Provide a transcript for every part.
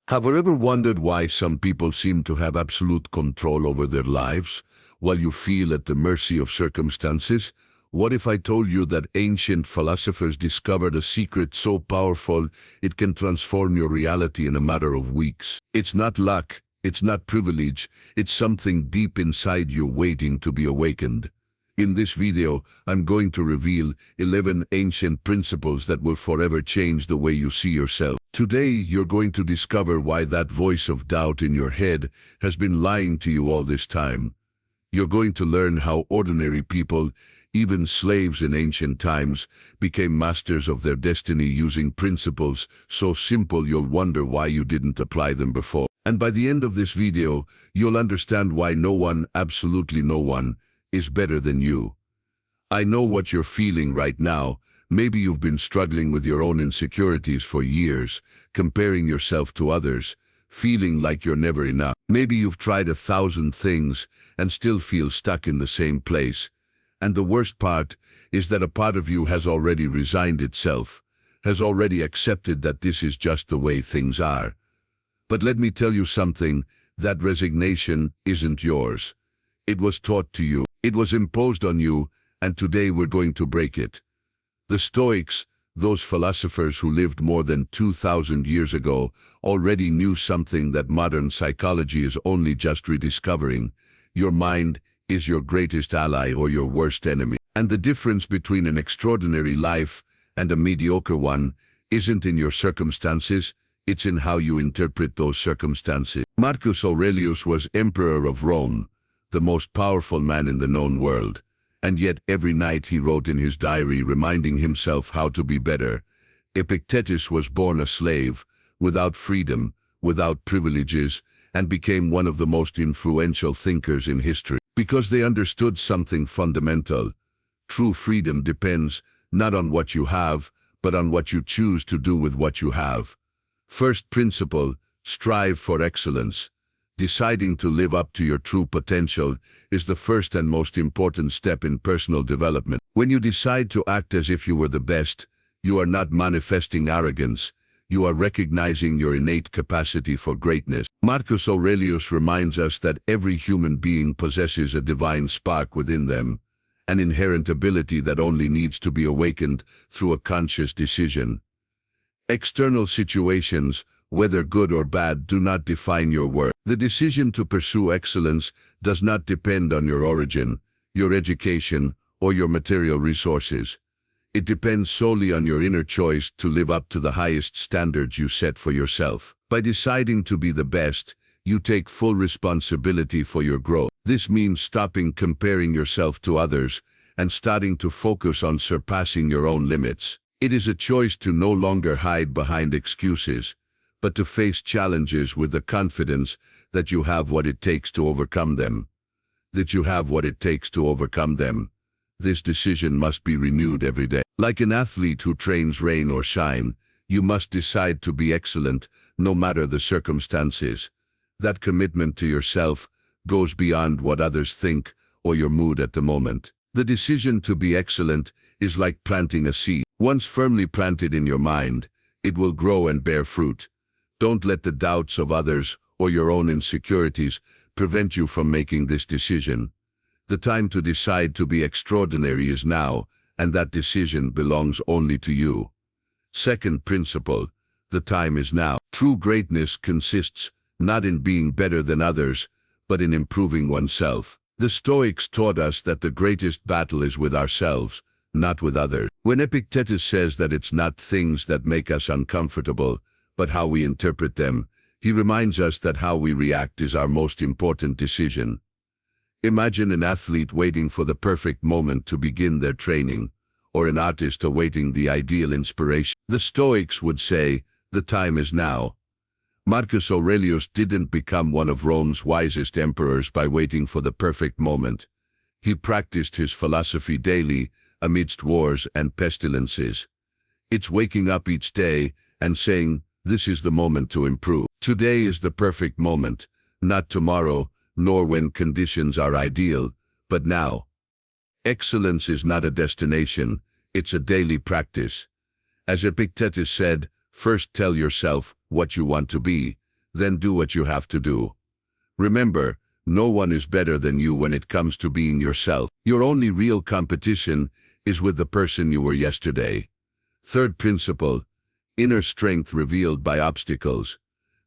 Have you ever wondered why some people seem to have absolute control over their lives, while you feel at the mercy of circumstances? What if I told you that ancient philosophers discovered a secret so powerful it can transform your reality in a matter of weeks? It's not luck, it's not privilege, it's something deep inside you waiting to be awakened. In this video, I'm going to reveal 11 ancient principles that will forever change the way you see yourself. Today, you're going to discover why that voice of doubt in your head has been lying to you all this time. You're going to learn how ordinary people, even slaves in ancient times, became masters of their destiny using principles so simple you'll wonder why you didn't apply them before. And by the end of this video, you'll understand why no one, absolutely no one, is better than you. I know what you're feeling right now. Maybe you've been struggling with your own insecurities for years, comparing yourself to others, feeling like you're never enough. Maybe you've tried 1,000 things and still feel stuck in the same place. And the worst part is that a part of you has already resigned itself, has already accepted that this is just the way things are. But let me tell you something, that resignation isn't yours. It was taught to you, it was imposed on you, and today we're going to break it. The Stoics, those philosophers who lived more than 2,000 years ago, already knew something that modern psychology is only just rediscovering. Your mind is your greatest ally or your worst enemy. And the difference between an extraordinary life and a mediocre one isn't in your circumstances, it's in how you interpret those circumstances. Marcus Aurelius was emperor of Rome, the most powerful man in the known world. And yet every night he wrote in his diary reminding himself how to be better. Epictetus was born a slave, without freedom, without privileges, and became one of the most influential thinkers in history. Because they understood something fundamental. True freedom depends not on what you have, but on what you choose to do with what you have. First principle, strive for excellence. Deciding to live up to your true potential is the first and most important step in personal development. When you decide to act as if you were the best, you are not manifesting arrogance, you are recognizing your innate capacity for greatness. Marcus Aurelius reminds us that every human being possesses a divine spark within them, an inherent ability that only needs to be awakened through a conscious decision. External situations, whether good or bad, do not define your worth. The decision to pursue excellence does not depend on your origin, your education, or your material resources. It depends solely on your inner choice to live up to the highest standards you set for yourself. By deciding to be the best, you take full responsibility for your growth. This means stopping comparing yourself to others and starting to focus on surpassing your own limits. It is a choice to no longer hide behind excuses, but to face challenges with the confidence that you have what it takes to overcome them. That you have what it takes to overcome them. This decision must be renewed every day. Like an athlete who trains rain or shine, you must decide to be excellent no matter the circumstances. That commitment to yourself goes beyond what others think or your mood at the moment. The decision to be excellent is like planting a seed. Once firmly planted in your mind, it will grow and bear fruit. Don't let the doubts of others or your own insecurities prevent you from making this decision. The time to decide to be extraordinary is now, and that decision belongs only to you. Second principle, the time is now. True greatness consists not in being better than others, but in improving oneself. The Stoics taught us that the greatest battle is with ourselves, not with others. When Epictetus says that it's not things that make us uncomfortable, but how we interpret them, he reminds us that how we react is our most important decision. Imagine an athlete waiting for the perfect moment to begin their training, or an artist awaiting the ideal inspiration. The Stoics would say, the time is now. Marcus Aurelius didn't become one of Rome's wisest emperors by waiting for the perfect moment. He practiced his philosophy daily, amidst wars and pestilences. It's waking up each day and saying, this is the moment to improve. Today is the perfect moment, not tomorrow, nor when conditions are ideal, but now. Excellence is not a destination, it's a daily practice. As Epictetus said, first tell yourself what you want to be, then do what you have to do. Remember, no one is better than you when it comes to being yourself. Your only real competition is with the person you were yesterday. Third principle, inner strength revealed by obstacles.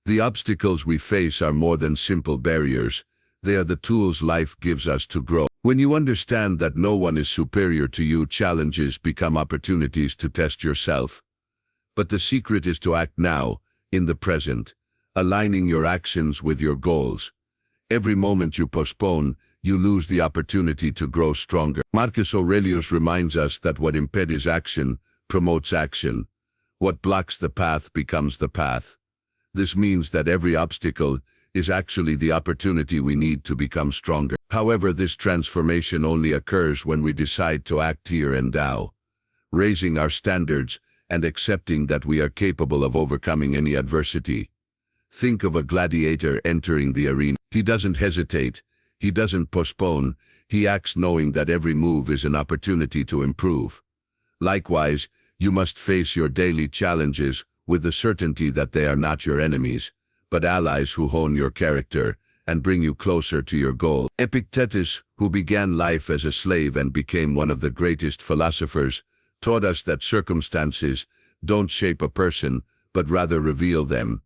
The obstacles we face are more than simple barriers. They are the tools life gives us to grow. When you understand that no one is superior to you, challenges become opportunities to test yourself. But the secret is to act now, in the present, aligning your actions with your goals. Every moment you postpone, you lose the opportunity to grow stronger. Marcus Aurelius reminds us that what impedes action promotes action. What blocks the path becomes the path. This means that every obstacle is actually the opportunity we need to become stronger. However, this transformation only occurs when we decide to act here and now, raising our standards and accepting that we are capable of overcoming any adversity. Think of a gladiator entering the arena. He doesn't hesitate, he doesn't postpone, he acts knowing that every move is an opportunity to improve. Likewise, you must face your daily challenges with the certainty that they are not your enemies, but allies who hone your character and bring you closer to your goal. Epictetus, who began life as a slave and became one of the greatest philosophers, taught us that circumstances don't shape a person, but rather reveal them.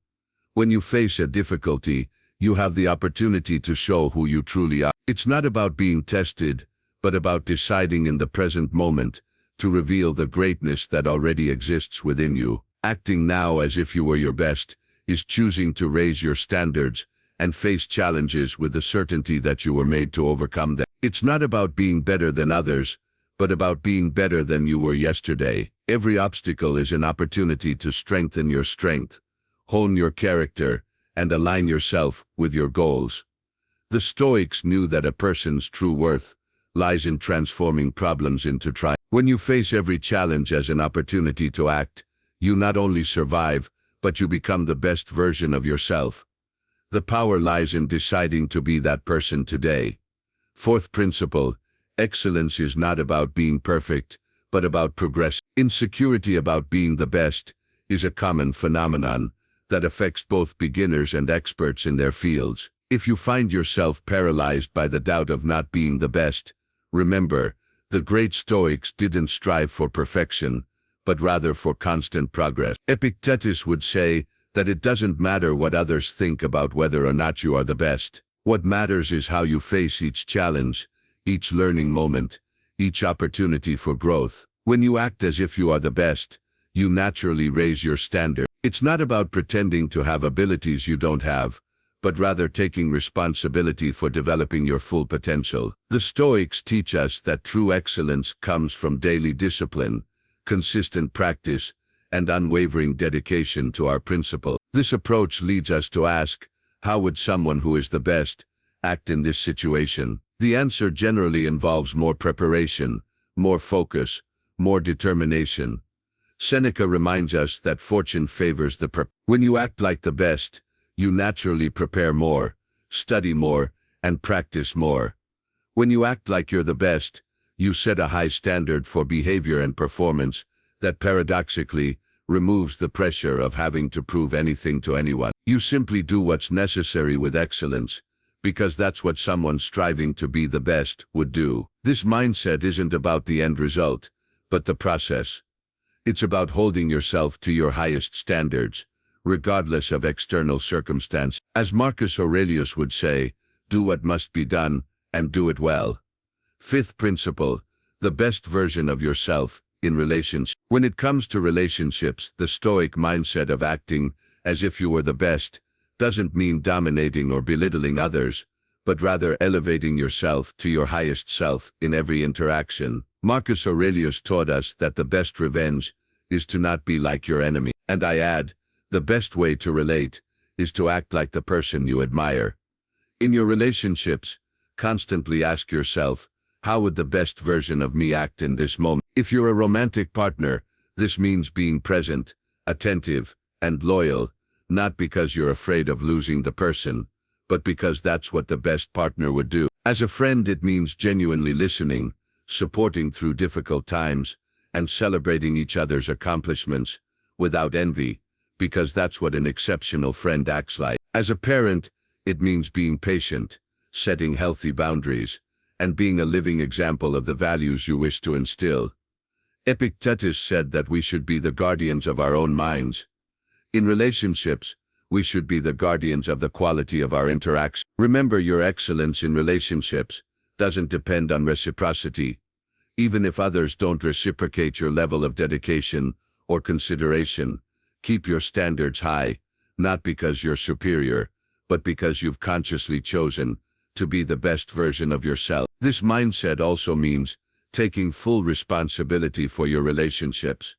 When you face a difficulty, you have the opportunity to show who you truly are. It's not about being tested, but about deciding in the present moment to reveal the greatness that already exists within you. Acting now as if you were your best is choosing to raise your standards and face challenges with the certainty that you were made to overcome them. It's not about being better than others, but about being better than you were yesterday. Every obstacle is an opportunity to strengthen your strength, hone your character, and align yourself with your goals. The Stoics knew that a person's true worth lies in transforming problems into triumph. When you face every challenge as an opportunity to act, you not only survive, but you become the best version of yourself. The power lies in deciding to be that person today. Fourth principle, excellence is not about being perfect, but about progress. Insecurity about being the best is a common phenomenon that affects both beginners and experts in their fields. If you find yourself paralyzed by the doubt of not being the best, remember, the great Stoics didn't strive for perfection, but rather for constant progress. Epictetus would say that it doesn't matter what others think about whether or not you are the best. What matters is how you face each challenge, each learning moment, each opportunity for growth. When you act as if you are the best, you naturally raise your standard. It's not about pretending to have abilities you don't have, but rather taking responsibility for developing your full potential. The Stoics teach us that true excellence comes from daily discipline, consistent practice, and unwavering dedication to our principle. This approach leads us to ask, how would someone who is the best act in this situation? The answer generally involves more preparation, more focus, more determination. Seneca reminds us that fortune favors the prepared. When you act like the best, you naturally prepare more, study more, and practice more. When you act like you're the best, you set a high standard for behavior and performance that paradoxically removes the pressure of having to prove anything to anyone. You simply do what's necessary with excellence, because that's what someone striving to be the best would do. This mindset isn't about the end result, but the process. It's about holding yourself to your highest standards, regardless of external circumstance. As Marcus Aurelius would say, do what must be done, and do it well. Fifth principle, the best version of yourself in relationships. When it comes to relationships, the Stoic mindset of acting as if you were the best doesn't mean dominating or belittling others, but rather elevating yourself to your highest self in every interaction. Marcus Aurelius taught us that the best revenge is to not be like your enemy. And I add, the best way to relate is to act like the person you admire. In your relationships, constantly ask yourself, how would the best version of me act in this moment? If you're a romantic partner, this means being present, attentive, and loyal, not because you're afraid of losing the person, but because that's what the best partner would do. As a friend, it means genuinely listening, supporting through difficult times, and celebrating each other's accomplishments without envy, because that's what an exceptional friend acts like. As a parent, it means being patient, setting healthy boundaries, and being a living example of the values you wish to instill. Epictetus said that we should be the guardians of our own minds. In relationships, we should be the guardians of the quality of our interaction. Remember, your excellence in relationships doesn't depend on reciprocity. Even if others don't reciprocate your level of dedication or consideration, keep your standards high, not because you're superior, but because you've consciously chosen to be the best version of yourself. This mindset also means taking full responsibility for your relationships.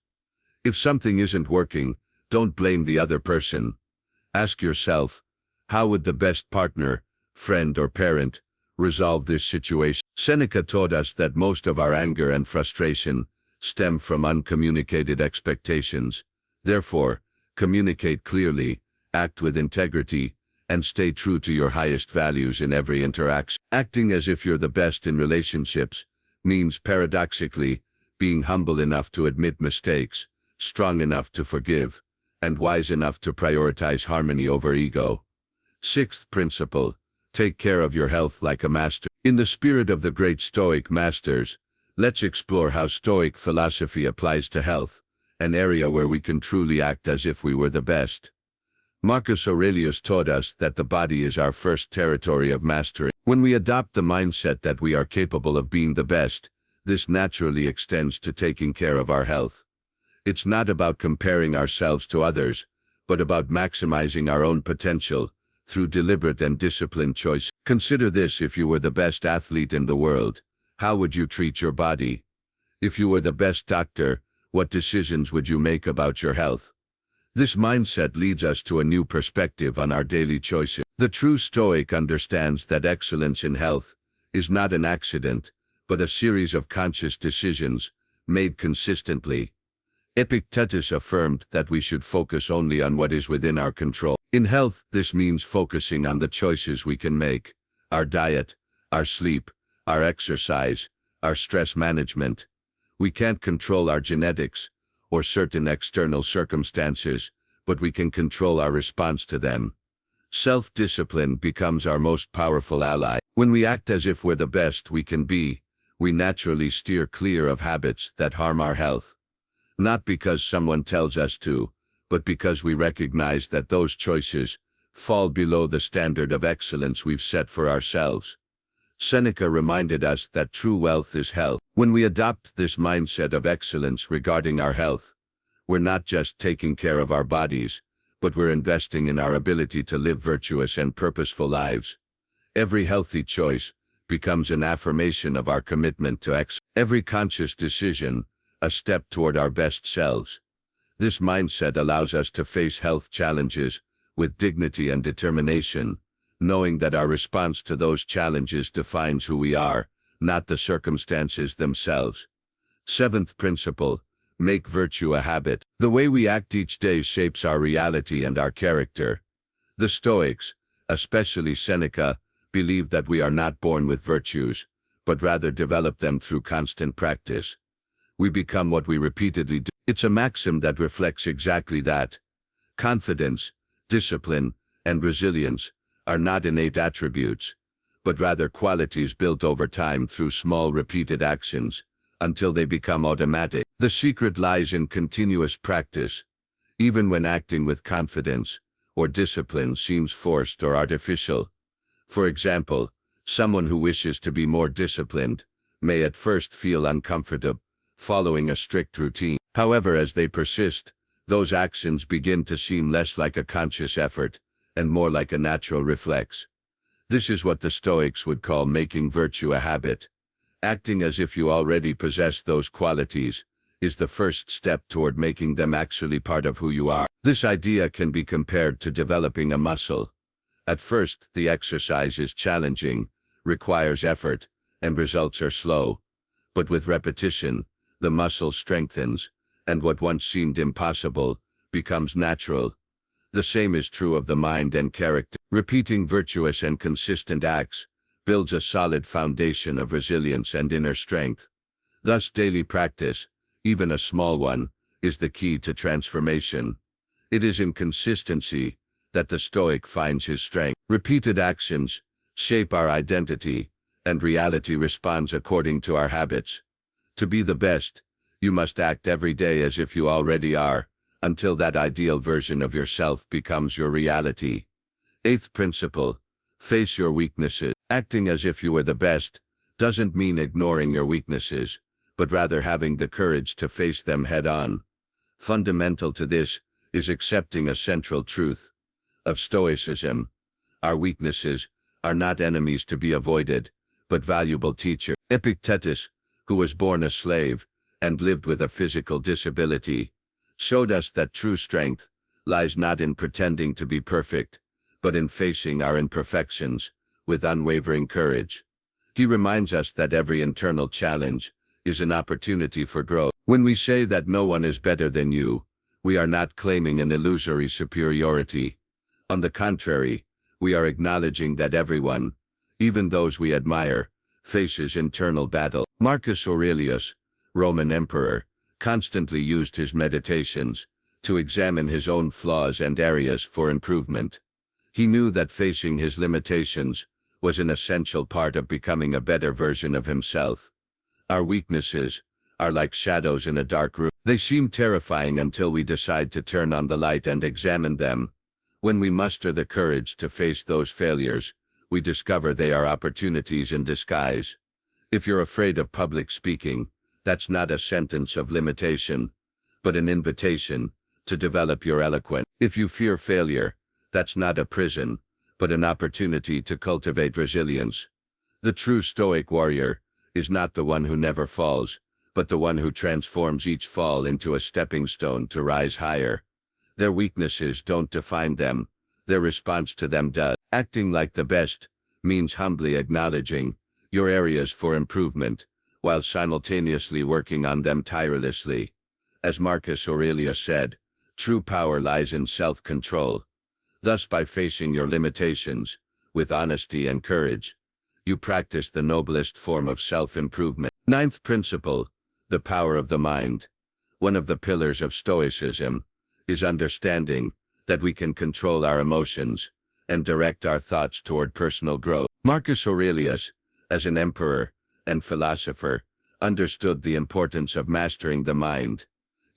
If something isn't working, don't blame the other person. Ask yourself, how would the best partner, friend, or parent resolve this situation? Seneca taught us that most of our anger and frustration stem from uncommunicated expectations. Therefore, communicate clearly, act with integrity, and stay true to your highest values in every interaction. Acting as if you're the best in relationships means, paradoxically, being humble enough to admit mistakes, strong enough to forgive, and wise enough to prioritize harmony over ego. Sixth principle, take care of your health like a master. In the spirit of the great Stoic masters, let's explore how Stoic philosophy applies to health, an area where we can truly act as if we were the best. Marcus Aurelius taught us that the body is our first territory of mastery. When we adopt the mindset that we are capable of being the best, this naturally extends to taking care of our health. It's not about comparing ourselves to others, but about maximizing our own potential through deliberate and disciplined choice. Consider this: if you were the best athlete in the world, how would you treat your body? If you were the best doctor, what decisions would you make about your health? This mindset leads us to a new perspective on our daily choices. The true Stoic understands that excellence in health is not an accident, but a series of conscious decisions made consistently. Epictetus affirmed that we should focus only on what is within our control. In health, this means focusing on the choices we can make: our diet, our sleep, our exercise, our stress management. We can't control our genetics or certain external circumstances, but we can control our response to them. Self-discipline becomes our most powerful ally. When we act as if we're the best we can be, we naturally steer clear of habits that harm our health. Not because someone tells us to, but because we recognize that those choices fall below the standard of excellence we've set for ourselves. Seneca reminded us that true wealth is health. When we adopt this mindset of excellence regarding our health, we're not just taking care of our bodies, but we're investing in our ability to live virtuous and purposeful lives. Every healthy choice becomes an affirmation of our commitment to excellence. Every conscious decision, a step toward our best selves. This mindset allows us to face health challenges with dignity and determination, knowing that our response to those challenges defines who we are, not the circumstances themselves. Seventh principle, make virtue a habit. The way we act each day shapes our reality and our character. The Stoics, especially Seneca, believed that we are not born with virtues, but rather develop them through constant practice. We become what we repeatedly do. It's a maxim that reflects exactly that. Confidence, discipline, and resilience are not innate attributes, but rather qualities built over time through small repeated actions, until they become automatic. The secret lies in continuous practice. Even when acting with confidence or discipline seems forced or artificial. For example, someone who wishes to be more disciplined may at first feel uncomfortable following a strict routine. However, as they persist, those actions begin to seem less like a conscious effort and more like a natural reflex. This is what the Stoics would call making virtue a habit. Acting as if you already possess those qualities is the first step toward making them actually part of who you are. This idea can be compared to developing a muscle. At first, the exercise is challenging, requires effort, and results are slow. But with repetition, the muscle strengthens, and what once seemed impossible becomes natural. The same is true of the mind and character. Repeating virtuous and consistent acts builds a solid foundation of resilience and inner strength. Thus, daily practice, even a small one, is the key to transformation. It is in consistency that the Stoic finds his strength. Repeated actions shape our identity, and reality responds according to our habits. To be the best, you must act every day as if you already are, until that ideal version of yourself becomes your reality. Eighth principle, face your weaknesses. Acting as if you were the best doesn't mean ignoring your weaknesses, but rather having the courage to face them head-on. Fundamental to this is accepting a central truth of Stoicism. Our weaknesses are not enemies to be avoided, but valuable teachers. Epictetus, who was born a slave and lived with a physical disability, showed us that true strength lies not in pretending to be perfect, but in facing our imperfections with unwavering courage. He reminds us that every internal challenge is an opportunity for growth. When we say that no one is better than you, we are not claiming an illusory superiority. On the contrary, we are acknowledging that everyone, even those we admire, faces internal battle. Marcus Aurelius, Roman emperor, constantly used his meditations to examine his own flaws and areas for improvement. He knew that facing his limitations was an essential part of becoming a better version of himself. Our weaknesses are like shadows in a dark room. They seem terrifying until we decide to turn on the light and examine them. When we muster the courage to face those failures, we discover they are opportunities in disguise. If you're afraid of public speaking, that's not a sentence of limitation, but an invitation to develop your eloquence. If you fear failure, that's not a prison, but an opportunity to cultivate resilience. The true Stoic warrior is not the one who never falls, but the one who transforms each fall into a stepping stone to rise higher. Their weaknesses don't define them, their response to them does. Acting like the best means humbly acknowledging your areas for improvement, while simultaneously working on them tirelessly. As Marcus Aurelius said, true power lies in self-control. Thus, by facing your limitations with honesty and courage, you practice the noblest form of self-improvement. Ninth principle, the power of the mind. One of the pillars of Stoicism is understanding that we can control our emotions and direct our thoughts toward personal growth. Marcus Aurelius, as an emperor and philosopher, understood the importance of mastering the mind,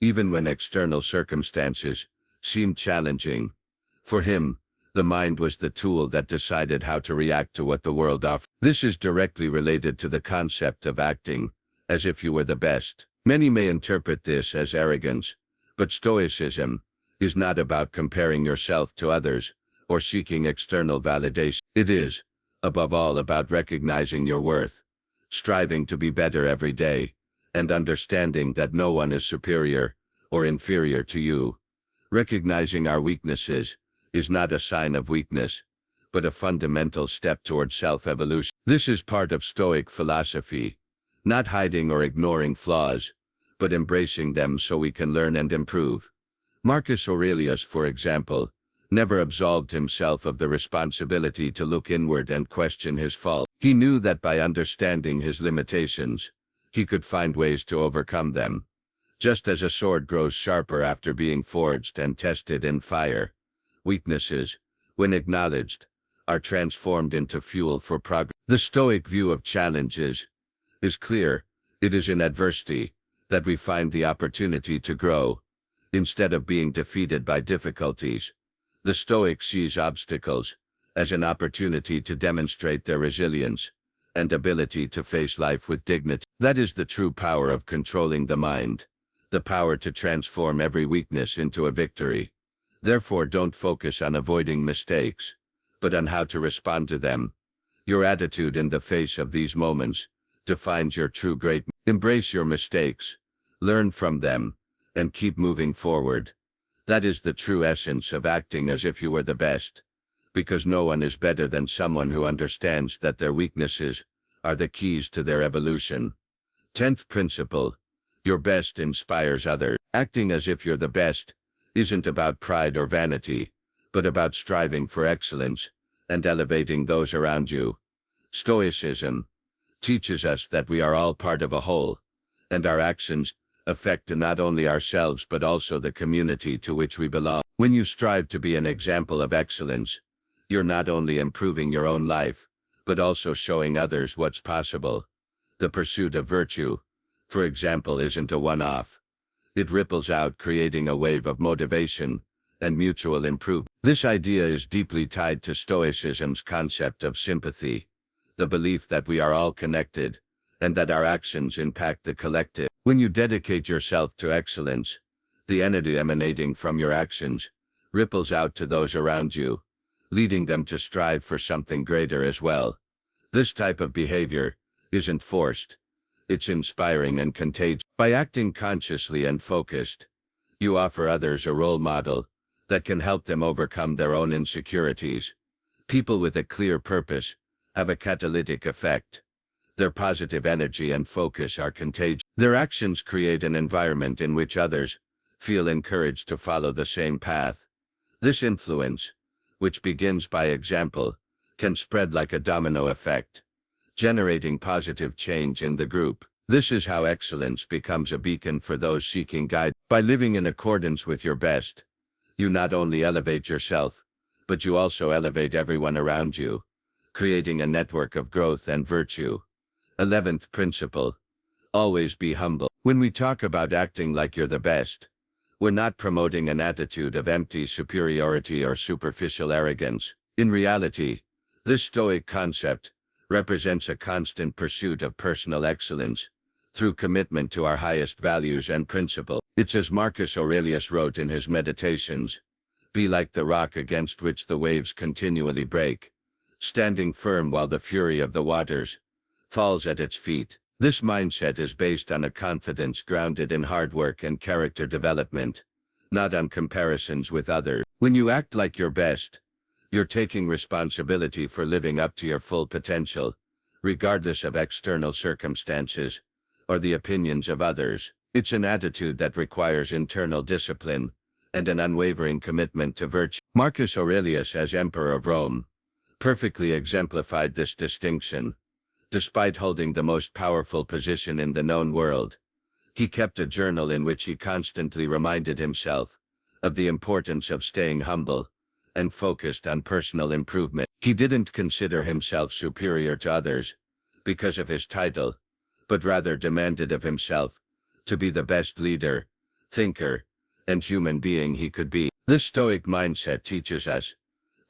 even when external circumstances seemed challenging. For him, the mind was the tool that decided how to react to what the world offered. This is directly related to the concept of acting as if you were the best. Many may interpret this as arrogance, but Stoicism is not about comparing yourself to others or seeking external validation. It is, above all, about recognizing your worth, striving to be better every day, and understanding that no one is superior or inferior to you. Recognizing our weaknesses is not a sign of weakness, but a fundamental step toward self-evolution. This is part of Stoic philosophy, not hiding or ignoring flaws, but embracing them so we can learn and improve. Marcus Aurelius, for example, never absolved himself of the responsibility to look inward and question his faults. He knew that by understanding his limitations, he could find ways to overcome them. Just as a sword grows sharper after being forged and tested in fire, weaknesses, when acknowledged, are transformed into fuel for progress. The Stoic view of challenges is clear. It is in adversity that we find the opportunity to grow. Instead of being defeated by difficulties, the Stoics sees obstacles as an opportunity to demonstrate their resilience and ability to face life with dignity. That is the true power of controlling the mind, the power to transform every weakness into a victory. Therefore, don't focus on avoiding mistakes, but on how to respond to them. Your attitude in the face of these moments defines your true greatness. Embrace your mistakes, learn from them, and keep moving forward. That is the true essence of acting as if you were the best, because no one is better than someone who understands that their weaknesses are the keys to their evolution. 10th principle, your best inspires others. Acting as if you're the best isn't about pride or vanity, but about striving for excellence and elevating those around you. Stoicism teaches us that we are all part of a whole, and our actions affect not only ourselves but also the community to which we belong. When you strive to be an example of excellence, you're not only improving your own life, but also showing others what's possible. The pursuit of virtue, for example, isn't a one-off. It ripples out, creating a wave of motivation and mutual improvement. This idea is deeply tied to Stoicism's concept of sympathy, the belief that we are all connected, and that our actions impact the collective. When you dedicate yourself to excellence, the energy emanating from your actions ripples out to those around you, leading them to strive for something greater as well. This type of behavior isn't forced. It's inspiring and contagious. By acting consciously and focused, you offer others a role model that can help them overcome their own insecurities. People with a clear purpose have a catalytic effect. Their positive energy and focus are contagious. Their actions create an environment in which others feel encouraged to follow the same path. This influence, which begins by example, can spread like a domino effect, generating positive change in the group. This is how excellence becomes a beacon for those seeking guidance. By living in accordance with your best, you not only elevate yourself, but you also elevate everyone around you, creating a network of growth and virtue. 11th principle: always be humble. When we talk about acting like you're the best, we're not promoting an attitude of empty superiority or superficial arrogance. In reality, this Stoic concept represents a constant pursuit of personal excellence through commitment to our highest values and principles. It's as Marcus Aurelius wrote in his Meditations: be like the rock against which the waves continually break, standing firm while the fury of the waters falls at its feet. This mindset is based on a confidence grounded in hard work and character development, not on comparisons with others. When you act like your best, you're taking responsibility for living up to your full potential, regardless of external circumstances or the opinions of others. It's an attitude that requires internal discipline and an unwavering commitment to virtue. Marcus Aurelius, as Emperor of Rome, perfectly exemplified this distinction. Despite holding the most powerful position in the known world, he kept a journal in which he constantly reminded himself of the importance of staying humble and focused on personal improvement. He didn't consider himself superior to others because of his title, but rather demanded of himself to be the best leader, thinker, and human being he could be. This Stoic mindset teaches us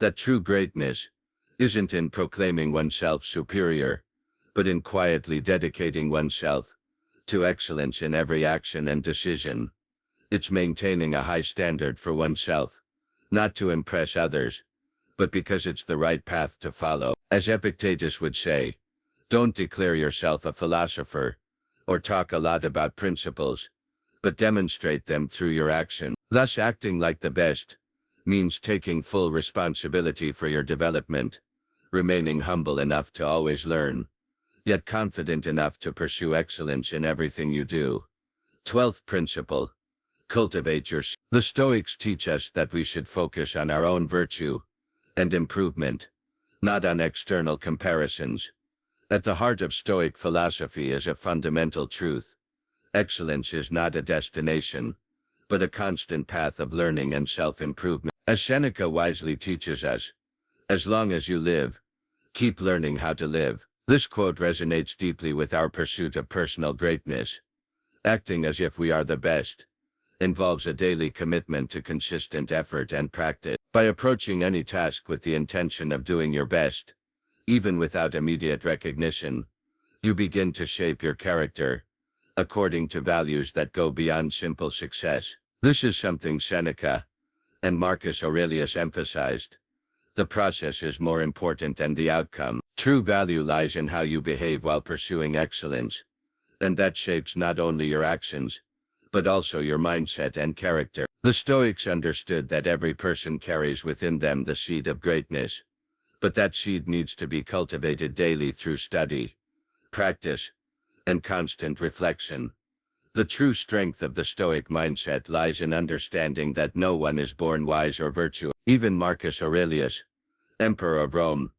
that true greatness isn't in proclaiming oneself superior, but in quietly dedicating oneself to excellence in every action and decision. It's maintaining a high standard for oneself, not to impress others, but because it's the right path to follow. As Epictetus would say, don't declare yourself a philosopher or talk a lot about principles, but demonstrate them through your action. Thus, acting like the best means taking full responsibility for your development, remaining humble enough to always learn, yet confident enough to pursue excellence in everything you do. 12th principle: cultivate your. The Stoics teach us that we should focus on our own virtue and improvement, not on external comparisons. At the heart of Stoic philosophy is a fundamental truth: excellence is not a destination, but a constant path of learning and self-improvement. As Seneca wisely teaches us, as long as you live, keep learning how to live. This quote resonates deeply with our pursuit of personal greatness. Acting as if we are the best involves a daily commitment to consistent effort and practice. By approaching any task with the intention of doing your best, even without immediate recognition, you begin to shape your character according to values that go beyond simple success. This is something Seneca and Marcus Aurelius emphasized. The process is more important than the outcome. True value lies in how you behave while pursuing excellence, and that shapes not only your actions, but also your mindset and character. The Stoics understood that every person carries within them the seed of greatness, but that seed needs to be cultivated daily through study, practice, and constant reflection. The true strength of the Stoic mindset lies in understanding that no one is born wise or virtuous. Even Marcus Aurelius, Emperor of Rome,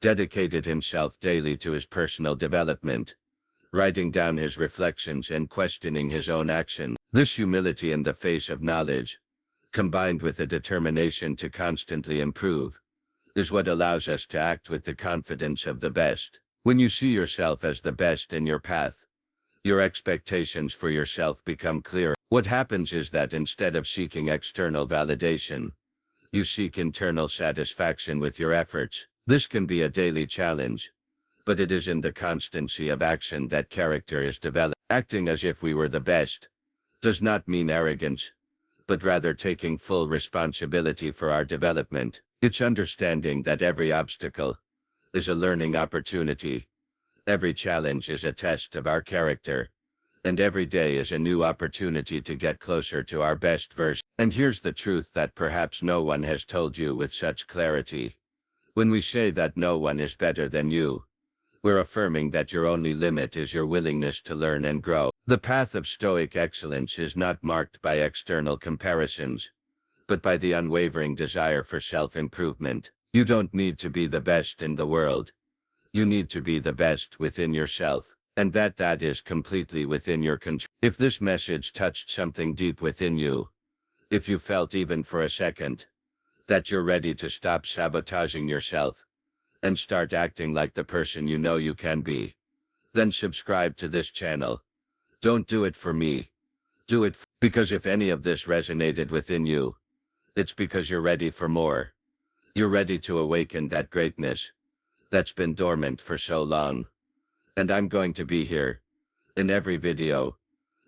dedicated himself daily to his personal development, writing down his reflections and questioning his own action. This humility in the face of knowledge combined with a determination to constantly improve, is what allows us to act with the confidence of the best. When you see yourself as the best in your path, your expectations for yourself become clearer. What happens is that instead of seeking external validation, you seek internal satisfaction with your efforts. This can be a daily challenge, but it is in the constancy of action that character is developed. Acting as if we were the best does not mean arrogance, but rather taking full responsibility for our development. It's understanding that every obstacle is a learning opportunity, every challenge is a test of our character, and every day is a new opportunity to get closer to our best version. And here's the truth that perhaps no one has told you with such clarity. When we say that no one is better than you, we're affirming that your only limit is your willingness to learn and grow. The path of Stoic excellence is not marked by external comparisons, but by the unwavering desire for self-improvement. You don't need to be the best in the world. You need to be the best within yourself, and that is completely within your control. If this message touched something deep within you, if you felt even for a second that you're ready to stop sabotaging yourself and start acting like the person you know you can be, then subscribe to this channel. Don't do it for me. Do it because if any of this resonated within you, it's because you're ready for more. You're ready to awaken that greatness that's been dormant for so long. And I'm going to be here in every video,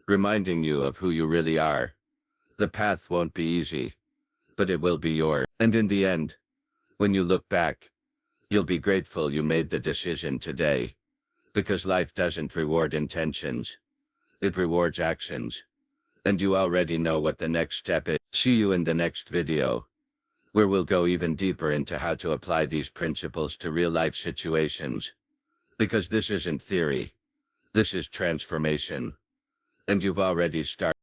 reminding you of who you really are. The path won't be easy, but it will be yours. And in the end, when you look back, you'll be grateful you made the decision today, because life doesn't reward intentions, it rewards actions. And you already know what the next step is. See you in the next video, where we'll go even deeper into how to apply these principles to real-life situations. Because this isn't theory, this is transformation. And you've already started.